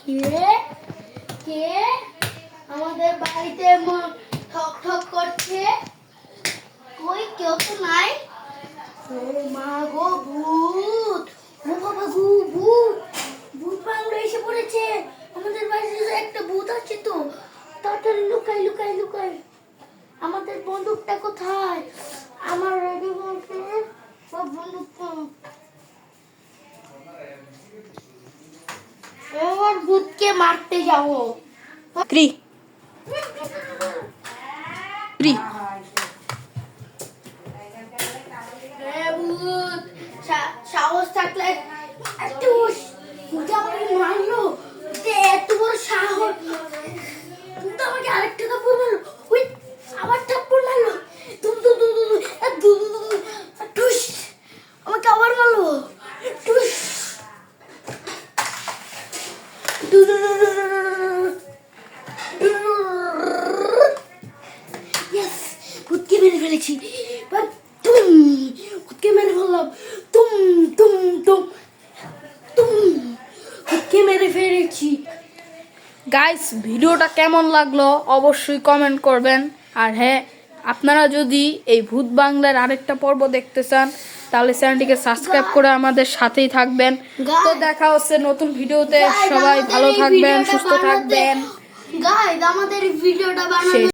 কে কে আমাদের বাড়িতে ঠক ঠক করছে? কই কেউ তো নাই। ও মা গো, ভূত! ও বাবা গো, ভূত! ভূত বাংলা এসে পড়েছে। আমাদের বাড়িতে একটা ভূত আছে তো। তাড়াতাড়ি লুকাই লুকাই লুকাই। আমাদের বন্দুকটা কোথায়? আমার রেডি বলতে বন্দুক। এবার ভূতকে মারতে যাবো। ক্রি ক্রি ভূত সাহস থাকলে একটু ভূত আমাকে মারলো। এত বড় সাহস! ভূত আমাকে আরেকটা থাপ্পড় মারলো। ওই আবার থাপ্পড় মারলো। দুম দুম দুম দুম দুম দুম দুম টুস! আমাকে আবার মারলো। টুস! ইয়েস! ভূতকে মেরে ফেলেছি। ভূতকে মেরে ফেললাম। তুম তুম তুম তুম ভূতকে মেরে ফেলেছি। গাইস, ভিডিওটা কেমন লাগলো অবশ্যই কমেন্ট করবেন। আর হ্যাঁ, আপনারা যদি এই ভূত বাংলার আরেকটা পর্ব দেখতে চান তাহলে চ্যানেলটিকে সাবস্ক্রাইব করে আমাদের সাথেই থাকবেন। তো দেখা হচ্ছে নতুন ভিডিওতে। সবাই ভালো থাকবেন, সুস্থ থাকবেন। গাইস, আমাদের ভিডিওটা বানানো